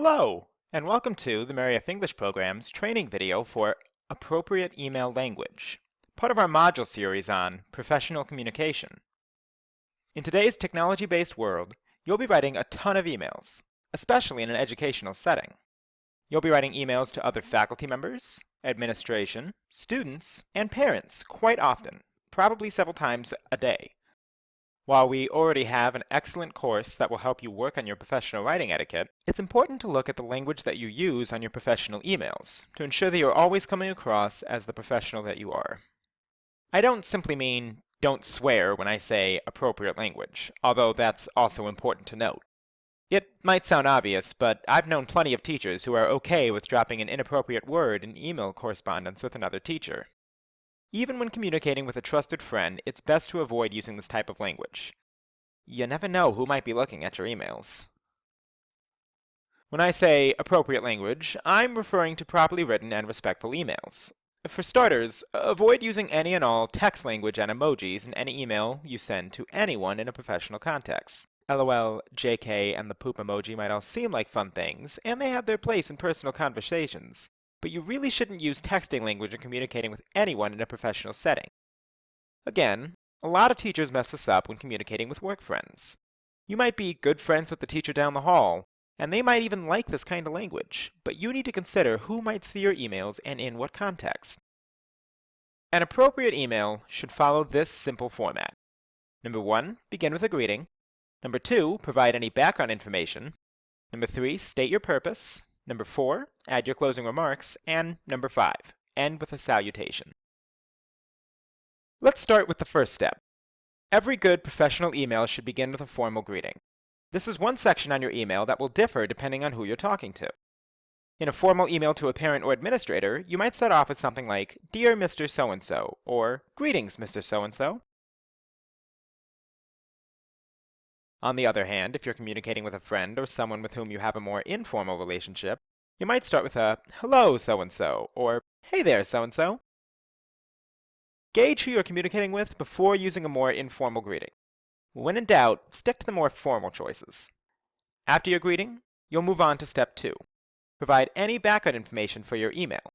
Hello, and welcome to the Merry English program's training video for Appropriate Email Language, part of our module series on professional communication. In today's technology-based world, you'll be writing a ton of emails, especially in an educational setting. You'll be writing emails to other faculty members, administration, students, and parents quite often, probably several times a day. While we already have an excellent course that will help you work on your professional writing etiquette, it's important to look at the language that you use on your professional emails to ensure that you're always coming across as the professional that you are. I don't simply mean don't swear when I say appropriate language, although that's also important to note. It might sound obvious, but I've known plenty of teachers who are okay with dropping an inappropriate word in email correspondence with another teacher. Even when communicating with a trusted friend, it's best to avoid using this type of language. You never know who might be looking at your emails. When I say appropriate language, I'm referring to properly written and respectful emails. For starters, avoid using any and all text language and emojis in any email you send to anyone in a professional context. LOL, JK, and the poop emoji might all seem like fun things, and they have their place in personal conversations. But you really shouldn't use texting language in communicating with anyone in a professional setting. Again, a lot of teachers mess this up when communicating with work friends. You might be good friends with the teacher down the hall, and they might even like this kind of language, but you need to consider who might see your emails and in what context. An appropriate email should follow this simple format. Number 1, begin with a greeting. Number 2, provide any background information. Number 3, state your purpose. Number 4, add your closing remarks. And number 5, end with a salutation. Let's start with the first step. Every good professional email should begin with a formal greeting. This is one section on your email that will differ depending on who you're talking to. In a formal email to a parent or administrator, you might start off with something like, "Dear Mr. So-and-so," or "Greetings, Mr. So-and-so." On the other hand, if you're communicating with a friend or someone with whom you have a more informal relationship, you might start with a "Hello, so-and-so," or "Hey there, so-and-so." Gauge who you're communicating with before using a more informal greeting. When in doubt, stick to the more formal choices. After your greeting, you'll move on to step 2. Provide any background information for your email.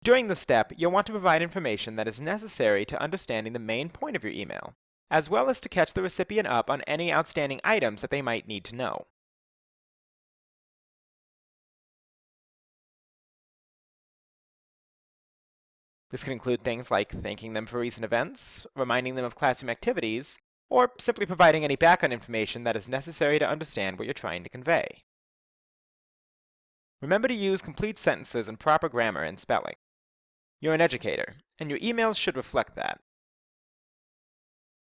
During this step, you'll want to provide information that is necessary to understanding the main point of your email, as well as to catch the recipient up on any outstanding items that they might need to know. This can include things like thanking them for recent events, reminding them of classroom activities, or simply providing any background information that is necessary to understand what you're trying to convey. Remember to use complete sentences and proper grammar and spelling. You're an educator, and your emails should reflect that.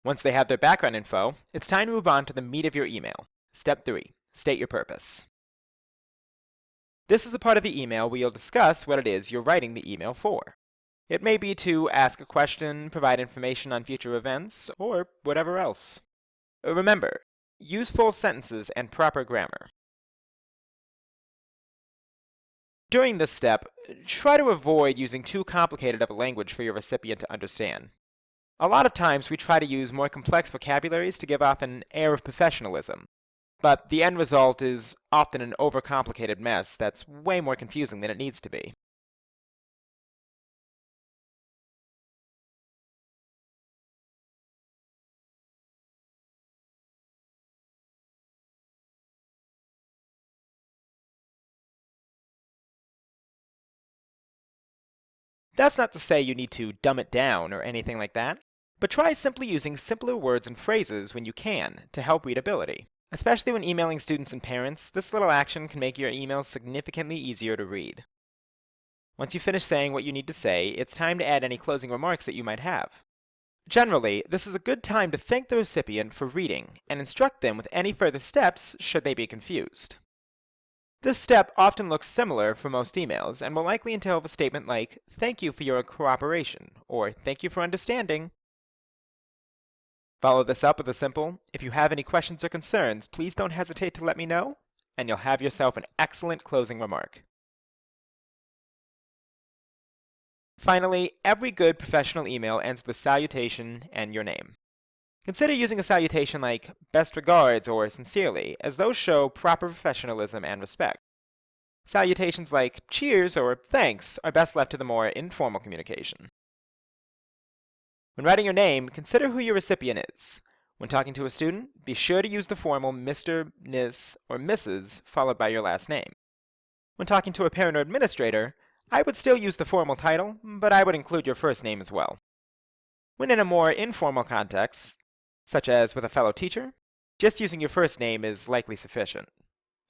Once they have their background info, it's time to move on to the meat of your email. Step 3, state your purpose. This is the part of the email where you'll discuss what it is you're writing the email for. It may be to ask a question, provide information on future events, or whatever else. Remember, use full sentences and proper grammar. During this step, try to avoid using too complicated of a language for your recipient to understand. A lot of times we try to use more complex vocabularies to give off an air of professionalism, but the end result is often an overcomplicated mess that's way more confusing than it needs to be. That's not to say you need to dumb it down or anything like that, but try simply using simpler words and phrases when you can to help readability. Especially when emailing students and parents, this little action can make your emails significantly easier to read. Once you finish saying what you need to say, it's time to add any closing remarks that you might have. Generally, this is a good time to thank the recipient for reading and instruct them with any further steps should they be confused. This step often looks similar for most emails and will likely entail a statement like, "Thank you for your cooperation," or "Thank you for understanding." Follow this up with a simple, "If you have any questions or concerns, please don't hesitate to let me know," and you'll have yourself an excellent closing remark. Finally, every good professional email ends with a salutation and your name. Consider using a salutation like "Best regards" or "Sincerely," as those show proper professionalism and respect. Salutations like cheers or thanks are best left to the more informal communication. When writing your name, consider who your recipient is. When talking to a student, be sure to use the formal Mr., Ms., or Mrs. followed by your last name. When talking to a parent or administrator, I would still use the formal title, but I would include your first name as well. When in a more informal context, such as with a fellow teacher, just using your first name is likely sufficient.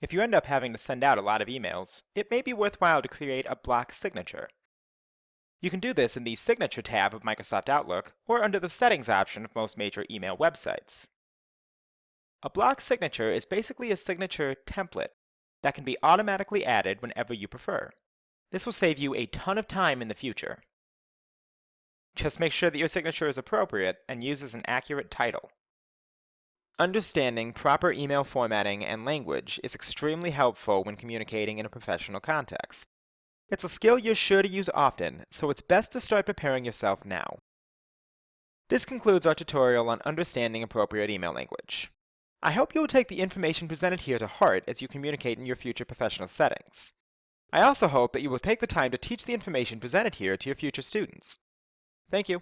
If you end up having to send out a lot of emails, it may be worthwhile to create a block signature. You can do this in the Signature tab of Microsoft Outlook or under the Settings option of most major email websites. A block signature is basically a signature template that can be automatically added whenever you prefer. This will save you a ton of time in the future. Just make sure that your signature is appropriate and uses an accurate title. Understanding proper email formatting and language is extremely helpful when communicating in a professional context. It's a skill you're sure to use often, so it's best to start preparing yourself now. This concludes our tutorial on understanding appropriate email language. I hope you will take the information presented here to heart as you communicate in your future professional settings. I also hope that you will take the time to teach the information presented here to your future students. Thank you.